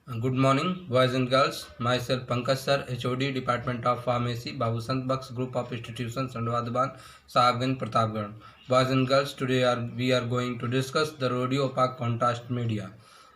Good morning, boys and girls. Myself Pankaj Sir, HOD, Department of Pharmacy, Babu Sant Bux Group of Institutions, Sandwadaban, Sahabganj, Pratapgarh. Boys and girls, today we are going to discuss the radio opaque contrast media.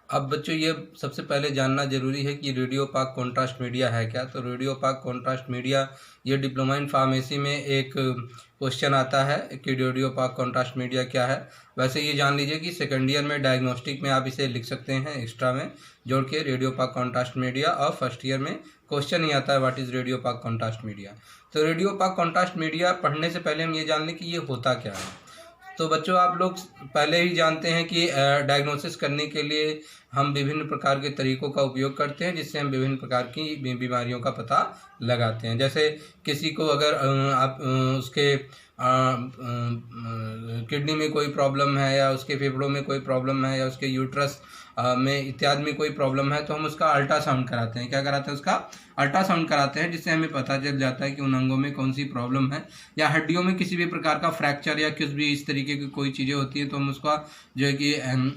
अब बच्चों ये सबसे पहले जानना जरूरी है कि radio opaque contrast media है क्या। तो रेडियो opaque कॉन्ट्रास्ट मीडिया ये डिप्लोमा इन फार्मेसी में एक क्वेश्चन आता है कि रेडियो opaque कॉन्ट्रास्ट मीडिया क्या है। वैसे ये जान लीजिए कि सेकेंड ईयर में डायग्नोस्टिक में आप इसे लिख सकते हैं एक्स्ट्रा में जोड़ के रेडियो opaque कॉन्ट्रास्ट मीडिया, और फर्स्ट ईयर में क्वेश्चन ही आता है what is radio opaque contrast media. तो रेडियो opaque कॉन्ट्रास्ट मीडिया पढ़ने से पहले हम ये जान लें कि ये होता क्या है। तो बच्चों आप लोग पहले ही जानते हैं कि डायग्नोसिस करने के लिए हम विभिन्न प्रकार के तरीकों का उपयोग करते हैं, जिससे हम विभिन्न प्रकार की बीमारियों का पता लगाते हैं। जैसे किसी को अगर आप उसके किडनी में कोई प्रॉब्लम है, या उसके फेफड़ों में कोई प्रॉब्लम है, या उसके यूट्रस में इत्यादि में कोई प्रॉब्लम है, तो हम उसका अल्ट्रासाउंड कराते हैं। क्या कराते हैं? उसका अल्ट्रासाउंड कराते हैं, जिससे हमें पता चल जाता है कि उन अंगों में कौन सी प्रॉब्लम है। या हड्डियों में किसी भी प्रकार का फ्रैक्चर या कुछ भी इस तरीके की कोई चीज़ें होती हैं, तो हम उसका जो है कि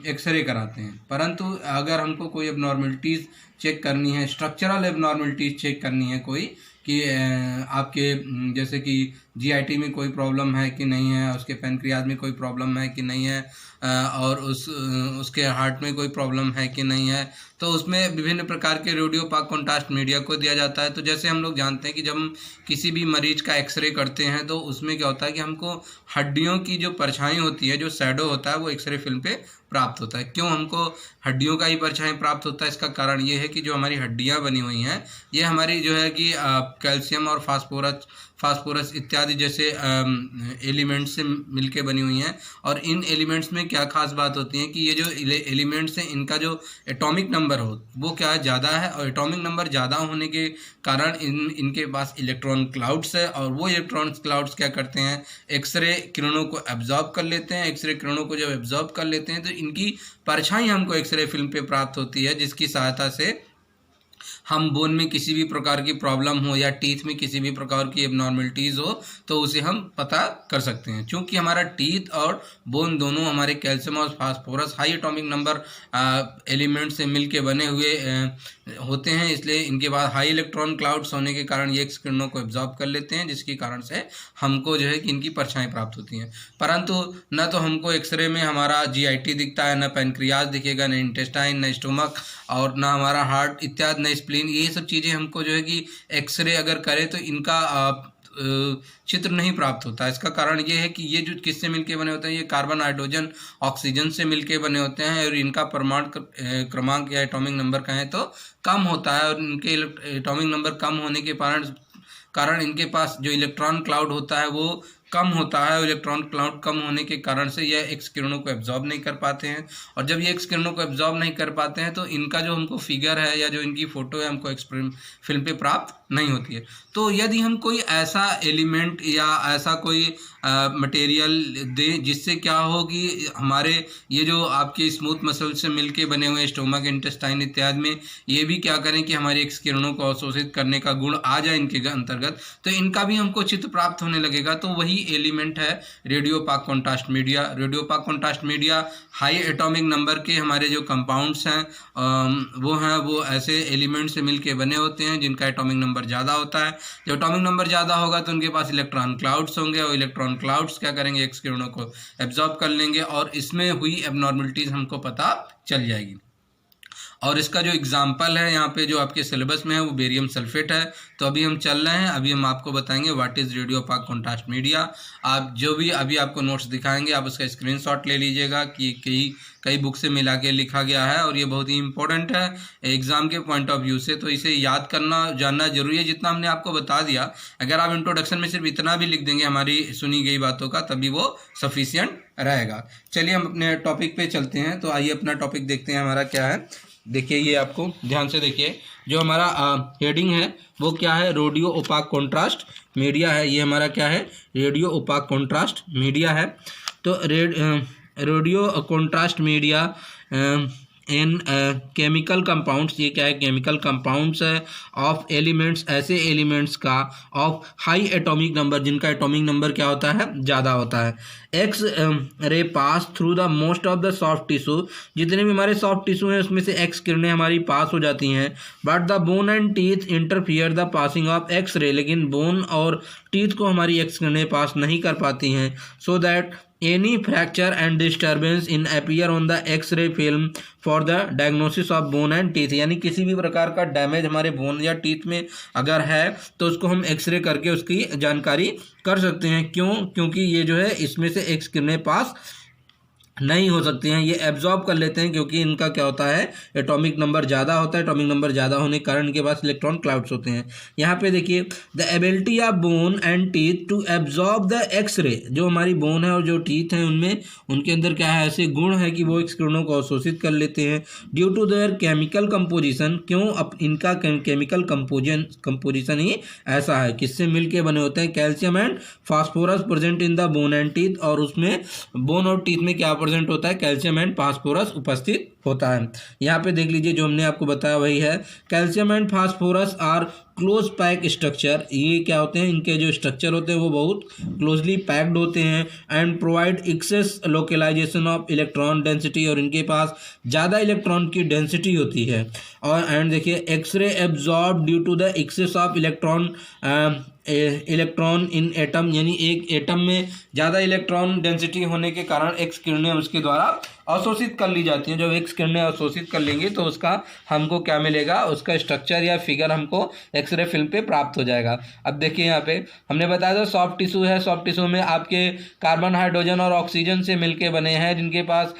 एक्सरे कराते हैं। परंतु अगर हमको कोई एबनॉर्मलिटीज़ चेक करनी है, स्ट्रक्चरल एबनॉर्मलिटीज़ चेक करनी है कोई, कि आपके जैसे कि जीआईटी में कोई प्रॉब्लम है कि नहीं है, उसके पैनक्रियाज में कोई प्रॉब्लम है कि नहीं है, और उसके हार्ट में कोई प्रॉब्लम है कि नहीं है, तो उसमें विभिन्न प्रकार के रेडियो opaque कॉन्ट्रास्ट मीडिया को दिया जाता है। तो जैसे हम लोग जानते हैं कि जब हम किसी भी मरीज का एक्सरे करते हैं, तो उसमें क्या होता है कि हमको हड्डियों की जो परछाई होती है, जो शैडो होता है, वो एक्सरे फिल्म पे प्राप्त होता है। क्यों हमको हड्डियों का ही परछाई प्राप्त होता है? इसका कारण ये है कि जो हमारी हड्डियाँ बनी हुई हैं, ये हमारी जो है कि कैल्शियम और फास्फोरस इत्यादि जैसे एलिमेंट्स से मिलके बनी हुई हैं। और इन एलिमेंट्स में क्या खास बात होती है कि ये जो एलिमेंट्स हैं, इनका जो एटॉमिक नंबर हो वो क्या है, ज़्यादा है। और एटॉमिक नंबर ज़्यादा होने के कारण इनके पास इलेक्ट्रॉन क्लाउड्स है, और वो इलेक्ट्रॉन क्लाउड्स क्या करते हैं, एक्सरे किरणों को एब्जॉर्ब कर लेते हैं। एक्सरे किरणों को जब एब्जॉर्ब कर लेते हैं, तो इनकी परछाई हमको एक्सरे फिल्म पे प्राप्त होती है, जिसकी सहायता से हम बोन में किसी भी प्रकार की प्रॉब्लम हो, या टीथ में किसी भी प्रकार की एबनॉर्मलिटीज़ हो, तो उसे हम पता कर सकते हैं। क्योंकि हमारा टीथ और बोन दोनों हमारे कैल्शियम और phosphorus high atomic number element से मिलके बने हुए होते हैं, इसलिए इनके बाद हाई इलेक्ट्रॉन क्लाउड्स होने के कारण ये एक्स किरणों को एब्जॉर्ब कर लेते हैं, जिसके कारण से हमको जो है कि इनकी परछाई प्राप्त होती हैं। परंतु न तो हमको एक्सरे में हमारा जीआईटी दिखता है, न पैनक्रियाज दिखेगा, न इंटेस्टाइन, न स्टोमक, और न हमारा हार्ट इत्यादि, न स्प्लीन। ये सब चीज़ें हमको जो है कि एक्सरे अगर करें तो इनका चित्र नहीं प्राप्त होता है। इसका कारण ये है कि ये जो किससे मिलके बने होते हैं, ये कार्बन, हाइड्रोजन, ऑक्सीजन से मिलके बने होते हैं, और इनका परमाणु क्रमांक या एटॉमिक नंबर कहें तो कम होता है। और इनके एटॉमिक नंबर कम होने के कारण इनके पास जो इलेक्ट्रॉन क्लाउड होता है वो कम होता है। और इलेक्ट्रॉन क्लाउड कम होने के कारण से यह एक्स किरणों को एब्जॉर्ब नहीं कर पाते हैं। और जब ये एक्स किरणों को एब्जॉर्ब नहीं कर पाते हैं, तो इनका जो हमको फिगर है या जो इनकी फ़ोटो है, हमको फिल्म पे प्राप्त नहीं होती है। तो यदि हम कोई ऐसा एलिमेंट या ऐसा कोई मटेरियल दें जिससे क्या हो कि हमारे ये जो आपके स्मूथ मसल से मिलके बने हुए स्टोमक, इंटेस्टाइन इत्यादि में ये भी क्या करें कि हमारी एक्स किरणों को अवशोषित करने का गुण आ जाए इनके अंतर्गत, तो इनका भी हमको चित्र प्राप्त होने लगेगा। तो वही एलिमेंट है radio opaque contrast media. Radio opaque contrast media high atomic number के हमारे जो कंपाउंड्स हैं वो ऐसे एलिमेंट से मिलके बने होते हैं जिनका एटॉमिक नंबर ज़्यादा होता है। जब एटॉमिक नंबर ज़्यादा होगा तो उनके पास इलेक्ट्रॉन क्लाउड्स होंगे, और इलेक्ट्रॉन क्लाउड्स क्या करेंगे, एक्स किरणों को एब्जॉर्ब कर लेंगे, और इसमें हुई एबनॉर्मलिटीज़ हमको पता चल जाएगी। और इसका जो एग्जाम्पल है यहाँ पे जो आपके सिलेबस में है वो बेरियम सल्फेट है। तो अभी हम चल रहे हैं, अभी हम आपको बताएंगे what is radio opaque contrast media. आप जो भी अभी आपको नोट्स दिखाएंगे, आप उसका स्क्रीनशॉट ले लीजिएगा कि कई बुक से मिला के लिखा गया है, और ये बहुत ही इंपॉर्टेंट है एग्ज़ाम के पॉइंट ऑफ व्यू से। तो इसे याद करना, जानना जरूरी है। जितना हमने आपको बता दिया, अगर आप इंट्रोडक्शन में सिर्फ इतना भी लिख देंगे हमारी सुनी गई बातों का, तभी वो सफिशियंट रहेगा। चलिए हम अपने टॉपिक पे चलते हैं। तो आइए अपना टॉपिक देखते हैं हमारा क्या है। देखिए, ये आपको ध्यान से देखिए, जो हमारा हेडिंग है वो क्या है, रेडियो opaque कॉन्ट्रास्ट मीडिया है। ये हमारा क्या है, रेडियो opaque कॉन्ट्रास्ट मीडिया है। तो रेडियो कॉन्ट्रास्ट मीडिया इन केमिकल कंपाउंड्स, ये क्या है, केमिकल कंपाउंड्स है ऑफ एलिमेंट्स, ऐसे एलिमेंट्स का ऑफ हाई एटॉमिक नंबर, जिनका एटॉमिक नंबर क्या होता है, ज़्यादा होता है। X ray pass through the most of the soft tissue, जितने भी हमारे सॉफ्ट टिश्यू हैं उसमें से एक्स किरणें हमारी पास हो जाती हैं। But the bone and teeth interfere the passing of X ray, लेकिन बोन और टीथ को हमारी एक्स किरणें पास नहीं कर पाती हैं। So that any fracture and disturbance in appear on the x-ray film for the diagnosis of bone and teeth, यानी किसी भी प्रकार का डैमेज हमारे बोन या टीथ में अगर है तो उसको हम एक्सरे करके उसकी जानकारी कर सकते हैं। क्यों? क्योंकि ये जो है इसमें से एक्स किरणें पास नहीं हो सकती हैं, ये एब्जॉर्ब कर लेते हैं, क्योंकि इनका क्या होता है, एटॉमिक नंबर ज़्यादा होता है। एटॉमिक नंबर ज़्यादा होने के कारण इनके पास इलेक्ट्रॉन क्लाउड्स होते हैं। यहाँ पे देखिए, the ability of bone and teeth to absorb the X ray, जो हमारी बोन है और जो टीथ हैं उनमें, उनके अंदर क्या है, ऐसे गुण है कि वो एक्स किरणों को अवशोषित कर लेते हैं due to their chemical composition. क्यों? अब इनका केमिकल कंपोजिशन ही ऐसा है, किससे मिलके बने होते हैं, calcium and phosphorus present in the bone and teeth, और उसमें बोन और टीथ में क्या प्रेजेंट होता है, कैल्शियम एंड फास्फोरस उपस्थित होता है। यहाँ पे देख लीजिए, जो हमने आपको बताया वही है, calcium and phosphorus are close pack structure, ये क्या होते हैं, इनके जो स्ट्रक्चर होते हैं वो बहुत क्लोजली पैक्ड होते हैं and provide excess localisation of electron density, और इनके पास ज़्यादा इलेक्ट्रॉन की डेंसिटी होती है। और एंड देखिए, X ray absorb due to the excess of electron in atom, यानी एक एटम में ज़्यादा इलेक्ट्रॉन डेंसिटी होने के कारण एक्स किरणें उसके द्वारा अवशोषित कर ली जाती हैं। जब एक्स किरणें अवशोषित कर लेंगे तो उसका हमको क्या मिलेगा, उसका स्ट्रक्चर या फिगर हमको एक्सरे फिल्म पे प्राप्त हो जाएगा। अब देखिए, यहाँ पे हमने बताया था सॉफ्ट टिश्यू है, सॉफ्ट टिश्यू में आपके कार्बन, हाइड्रोजन और ऑक्सीजन से मिलके बने हैं, जिनके पास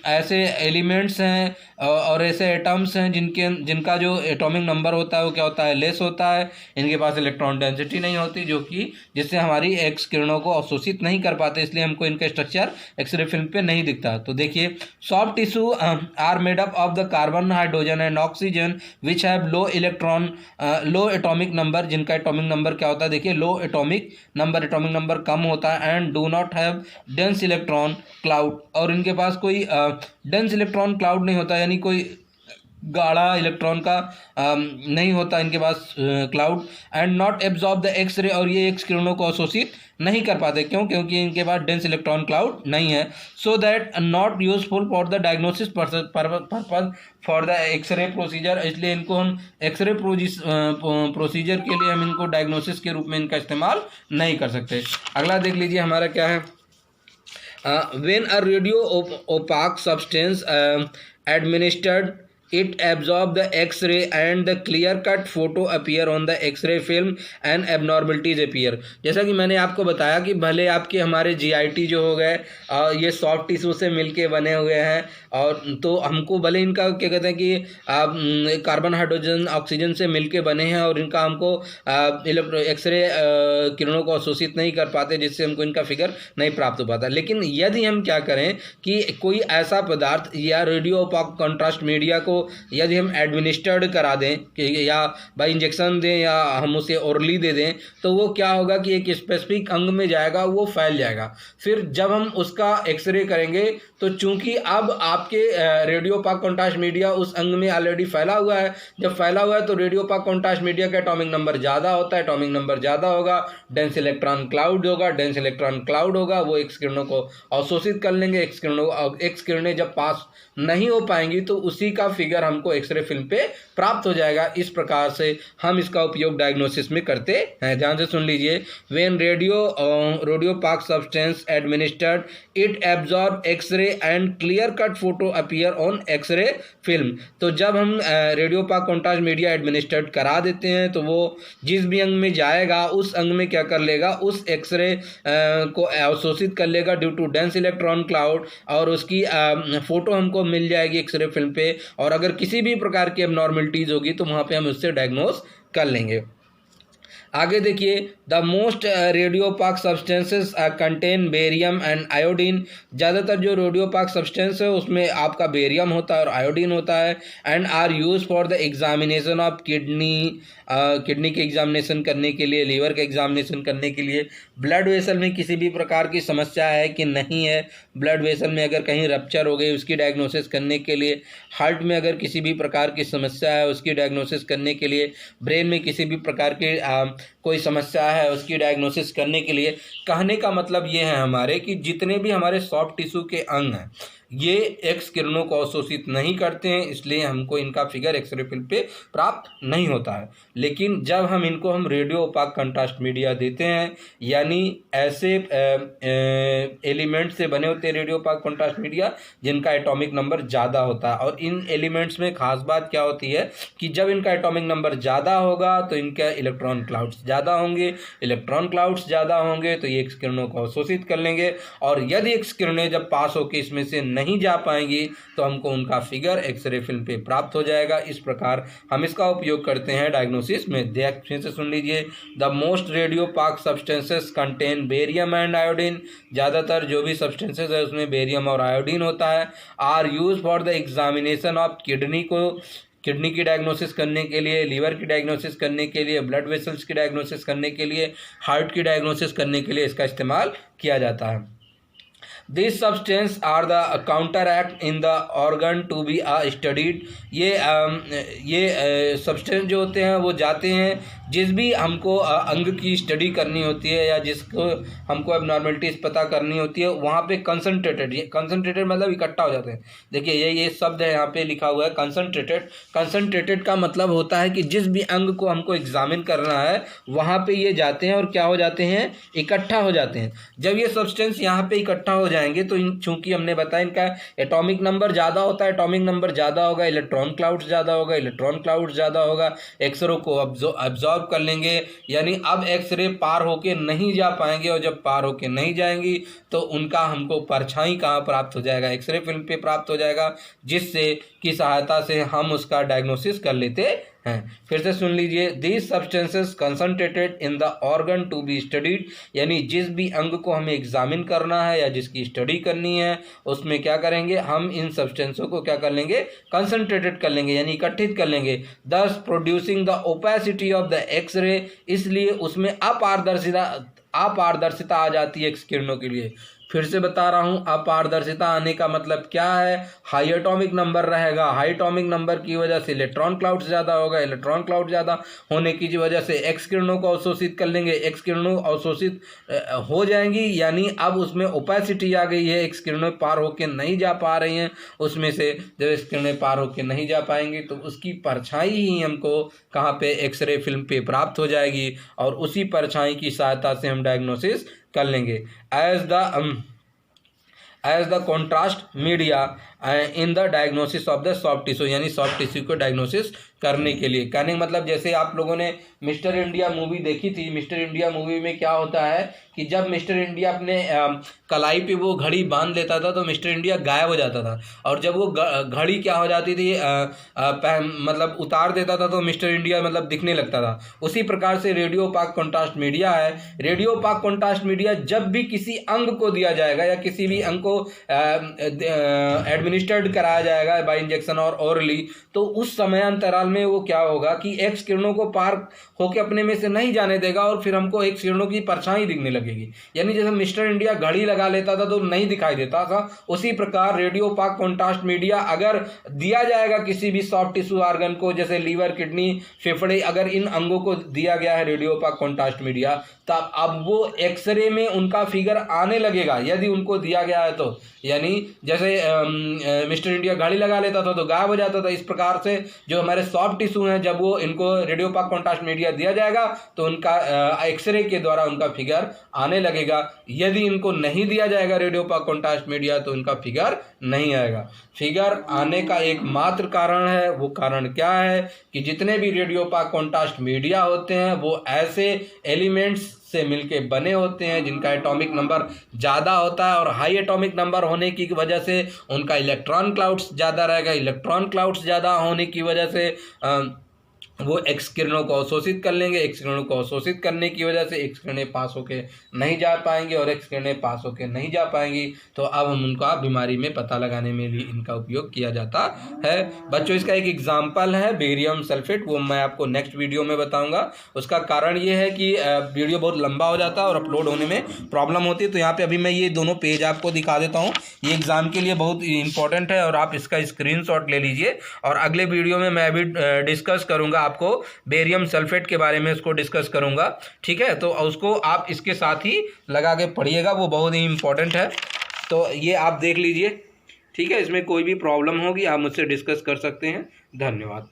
ऐसे एलिमेंट्स हैं और ऐसे एटम्स हैं जिनका जो एटॉमिक नंबर होता है वो क्या होता है, लेस होता है। इनके पास इलेक्ट्रॉन डेंसिटी नहीं होती, जो कि जिससे हमारी एक्स किरणों को अवशोषित नहीं कर पाते, इसलिए हमको इनका स्ट्रक्चर एक्सरे फिल्म पे नहीं दिखता। तो देखिए, soft tissue are made up of the carbon, hydrogen and oxygen which have low atomic number, जिनका एटॉमिक नंबर क्या होता है, देखिए, लो एटॉमिक नंबर कम होता है, and do not have dense electron cloud, और इनके पास कोई डेंस इलेक्ट्रॉन क्लाउड नहीं होता, यानी कोई गाढ़ा इलेक्ट्रॉन का नहीं होता इनके पास cloud, and not absorb the X ray, और ये एक्स किरणों को अवशोषित नहीं कर पाते। क्यों? क्योंकि इनके पास डेंस इलेक्ट्रॉन क्लाउड नहीं है। So that not useful for the diagnosis purpose for the X ray procedure, इसलिए इनको हम एक्सरे प्रोसीजर के लिए हम इनको डायग्नोसिस के रूप में इनका इस्तेमाल नहीं कर सकते। अगला देख लीजिए, हमारा क्या है, when a radio opaque substance administered, it absorb the x-ray and the clear cut photo appear on the x-ray film and abnormalities appear। जैसा कि मैंने आपको बताया कि भले आपके हमारे GIT जो हो गए ये सॉफ्ट टिश्यू से मिलके बने हुए हैं, और तो हमको भले इनका क्या कहते हैं कि कार्बन, हाइड्रोजन, ऑक्सीजन से मिलके बने हैं, और इनका हमको एक्सरे किरणों को अवशोषित नहीं कर पाते, जिससे हमको इनका फिगर नहीं प्राप्त हो पाता। लेकिन यदि हम क्या करें कि कोई ऐसा पदार्थ या रेडियो कॉन्ट्रास्ट मीडिया को यदि हम एडमिनिस्टर्ड करा दें कि या बाय इंजेक्शन दें या हम उसे ओरली दे दें, तो वो क्या होगा कि एक स्पेसिफिक अंग में जाएगा, वो फैल जाएगा। फिर जब हम उसका एक्सरे करेंगे तो चूंकि अब आपके रेडियो पाक कॉन्ट्रास्ट मीडिया उस अंग में ऑलरेडी फैला हुआ है, जब फैला हुआ है तो रेडियो पाक कॉन्ट्रास्ट मीडिया का एटॉमिक नंबर ज़्यादा होता है, एटॉमिक नंबर ज़्यादा होगा, डेंस इलेक्ट्रॉन क्लाउड होगा, डेंस इलेक्ट्रॉन क्लाउड होगा, वो एक्स किरणों को अवशोषित कर लेंगे। एक्स किरणें जब पास नहीं हो पाएंगी तो उसी का फिगर हमको एक्सरे फिल्म पे प्राप्त हो जाएगा। इस प्रकार से हम इसका उपयोग डायग्नोसिस में करते हैं। ध्यान से सुन लीजिए, when radiopaque substance administered it absorb X ray and clear cut photo appear on X ray film. तो जब हम रेडियो पाक कॉन्ट्रास्ट मीडिया एडमिनिस्टर्ड करा देते हैं तो वो जिस भी अंग में जाएगा उस अंग में क्या कर लेगा, उस एक्सरे को अवशोषित कर लेगा due to dense electron cloud, और उसकी फोटो हमको मिल जाएगी एक्सरे फिल्म पे, और अगर किसी भी प्रकार की एबनॉर्मलिटीज होगी तो वहाँ पे हम उससे डायग्नोस कर लेंगे। आगे देखिए, the most radiopaque substances contain barium and iodine. ज़्यादातर जो रेडियोपाक सब्सटेंस है उसमें आपका बेरियम होता है और आयोडीन होता है। And are use for the examination of kidney के एग्जामिनेशन करने के लिए, लीवर के एग्जामिनेशन करने के लिए, ब्लड वेसल में किसी भी प्रकार की समस्या है कि नहीं है, ब्लड वेसल में अगर कहीं रप्चर हो गई उसकी डायग्नोसिस करने के लिए, हार्ट में अगर किसी भी प्रकार की समस्या है उसकी डायग्नोसिस करने के लिए, ब्रेन में किसी भी प्रकार की कोई समस्या है उसकी डायग्नोसिस करने के लिए। कहने का मतलब ये है हमारे कि जितने भी हमारे सॉफ्ट टिश्यू के अंग हैं ये एक्स किरणों को अवशोषित नहीं करते हैं, इसलिए हमको इनका फिगर एक्सरे फिल्म पे प्राप्त नहीं होता है। लेकिन जब हम रेडियो ओपाक कंट्रास्ट मीडिया देते हैं, यानी ऐसे एलिमेंट से बने होते हैं रेडियो ओपाक कंट्रास्ट मीडिया जिनका एटॉमिक नंबर ज़्यादा होता है। और इन एलिमेंट्स में खास बात क्या होती है कि जब इनका एटॉमिक नंबर ज़्यादा होगा तो इनका इलेक्ट्रॉन क्लाउड्स ज़्यादा होंगे, इलेक्ट्रॉन क्लाउड्स ज़्यादा होंगे तो ये एक्स किरणों को अवशोषित कर लेंगे, और यदि एक्स किरणें जब पास होकर इसमें से नहीं जा पाएंगी तो हमको उनका फिगर एक्सरे फिल्म पे प्राप्त हो जाएगा। इस प्रकार हम इसका उपयोग करते हैं डायग्नोसिस में। फिर से सुन लीजिए, the most radiopaque substances contain barium and iodine. ज़्यादातर जो भी सब्सटेंसेस है उसमें बेरियम और आयोडीन होता है। Are use for the examination of kidney की डायग्नोसिस करने के लिए, लीवर की डायग्नोसिस करने के लिए, ब्लड वेसल्स की डायग्नोसिस करने के लिए, हार्ट की डायग्नोसिस करने के लिए इसका इस्तेमाल किया जाता है। These substances are the counteract in the organ to be studied। ये सब्सटेंस जो होते हैं वो जाते हैं जिस भी हमको अंग की स्टडी करनी होती है या जिसको हमको एबनॉर्मलिटीज़ पता करनी होती है वहाँ पे कंसनट्रेटेड मतलब इकट्ठा हो जाते हैं। देखिए ये शब्द है यहाँ पे लिखा हुआ है कंसनट्रेटेड का मतलब होता है कि जिस भी अंग को हमको एग्जामिन करना है वहाँ पे ये जाते हैं और क्या हो जाते हैं, इकट्ठा हो जाते हैं। जब ये सब्सटेंस यहाँ पे इकट्ठा हो जाएंगे तो चूंकि हमने बताया इनका एटॉमिक नंबर ज़्यादा होता है, एटॉमिक नंबर ज़्यादा होगा, इलेक्ट्रॉन क्लाउड्स ज़्यादा होगा, इलेक्ट्रॉन क्लाउड्स ज़्यादा होगा, एक्सरे को अब्जॉर्ब कर लेंगे, यानी अब एक्सरे पार होके नहीं जा पाएंगे, और जब पार होके नहीं जाएंगी तो उनका हमको परछाई कहाँ प्राप्त हो जाएगा, एक्सरे फिल्म पे प्राप्त हो जाएगा, जिससे की सहायता से हम उसका डायग्नोसिस कर लेते हैं। फिर से सुन लीजिए, these substances concentrated in the organ to be studied, यानी जिस भी अंग को हमें एग्जामिन करना है या जिसकी स्टडी करनी है उसमें क्या करेंगे, हम इन सब्सटेंसों को क्या कर लेंगे, कंसंट्रेटेड कर लेंगे, यानी इकट्ठित कर लेंगे। Thus producing the opacity of the X ray, इसलिए उसमें अपारदर्शिता आ जाती है एक्स किरणों के लिए। फिर से बता रहा हूं, अपारदर्शिता आने का मतलब क्या है, हाई एटॉमिक नंबर रहेगा, हाई एटॉमिक नंबर की वजह से इलेक्ट्रॉन क्लाउड ज़्यादा होगा, इलेक्ट्रॉन क्लाउड ज़्यादा होने की वजह से एक्स किरणों को अवशोषित कर लेंगे, एक्स किरणों अवशोषित हो जाएंगी, यानी अब उसमें ओपेसिटी आ गई है, एक्स किरणें पार होके नहीं जा पा रही हैं, उसमें से जब एक्स किरणें पार होके नहीं जा पाएंगी तो उसकी परछाई ही हमको कहाँ पे, एक्सरे फिल्म पे प्राप्त हो जाएगी, और उसी परछाई की सहायता से हम डायग्नोसिस कर लेंगे। As the contrast media in the diagnosis of the soft tissue, यानी सॉफ्ट टिश्यू को डायग्नोसिस करने के लिए। कहने का मतलब जैसे आप लोगों ने मिस्टर इंडिया मूवी देखी थी, मिस्टर इंडिया मूवी में क्या होता है कि जब मिस्टर इंडिया अपने कलाई पे वो घड़ी बांध लेता था तो मिस्टर इंडिया गायब हो जाता था, और जब वो घड़ी क्या हो जाती थी, मतलब उतार देता था तो मिस्टर इंडिया मतलब दिखने लगता था। उसी प्रकार से रेडियो ओपाक कॉन्ट्रास्ट मीडिया है। रेडियो ओपाक कॉन्ट्रास्ट मीडिया जब भी किसी अंग को दिया जाएगा या किसी भी अंग को एडमिनिस्ट्रेड कराया जाएगा बाय इंजेक्शन और ओरली, तो उस समय अंतराल में वो क्या होगा कि एक्स किरणों को पार होके अपने में से नहीं जाने देगा, और फिर हमको एक्स किरणों की परछाई दिखने लगेगी। यानी जैसे मिस्टर इंडिया घड़ी लगा लेता था तो नहीं दिखाई देता था, उसी प्रकार रेडियो ओपाक कॉन्ट्रास्ट मीडिया अगर दिया जाएगा किसी भी सॉफ्ट टिश्यू ऑर्गन को, जैसे लीवर, किडनी, फेफड़े, अगर इन अंगों को दिया गया है रेडियो ओपाक कॉन्ट्रास्ट मीडिया, तब अब वो एक्सरे में उनका फिगर आने लगेगा यदि उनको दिया गया है तो। यानी जैसे मिस्टर इंडिया घड़ी लगा लेता था तो गायब हो जाता था, इस प्रकार से जो हमारे सॉफ्ट टिश्यू हैं जब वो इनको रेडियो ओपाक कॉन्ट्रास्ट मीडिया दिया जाएगा तो उनका एक्सरे के द्वारा उनका फिगर आने लगेगा। यदि इनको नहीं दिया जाएगा रेडियो ओपाक कॉन्ट्रास्ट मीडिया तो उनका फिगर नहीं आएगा। फिगर आने का एकमात्र कारण है, वो कारण क्या है कि जितने भी रेडियो ओपाक कॉन्ट्रास्ट मीडिया होते हैं वो ऐसे एलिमेंट्स से मिलके बने होते हैं जिनका एटॉमिक नंबर ज़्यादा होता है, और हाई एटॉमिक नंबर होने की वजह से उनका इलेक्ट्रॉन क्लाउड्स ज़्यादा रहेगा, इलेक्ट्रॉन क्लाउड्स ज़्यादा होने की वजह से वो एक्स किरणों को अवशोषित कर लेंगे। एक्स किरणों को अवशोषित करने की वजह से एक्स किरणें पास होके नहीं जा पाएंगे और एक्स किरणें पास होके नहीं जा पाएंगी। तो अब हम उनका बीमारी में पता लगाने में भी इनका उपयोग किया जाता है। बच्चों, इसका एक एग्जाम्पल है बेरियम सल्फेट, वो मैं आपको नेक्स्ट वीडियो में बताऊंगा। उसका कारण ये है कि वीडियो बहुत लंबा हो जाता है और अपलोड होने में प्रॉब्लम होती है। तो यहाँ पे अभी मैं ये दोनों पेज आपको दिखा देता हूँ। ये एग्जाम के लिए बहुत इंपॉर्टेंट है और आप इसका स्क्रीनशॉट ले लीजिए। और अगले वीडियो में मैं अभी डिस्कस करूंगा, आपको बेरियम सल्फेट के बारे में उसको डिस्कस करूंगा। ठीक है, तो उसको आप इसके साथ ही लगा के पढ़िएगा, वो बहुत ही इंपॉर्टेंट है। तो ये आप देख लीजिए। ठीक है, इसमें कोई भी प्रॉब्लम होगी आप मुझसे डिस्कस कर सकते हैं। धन्यवाद।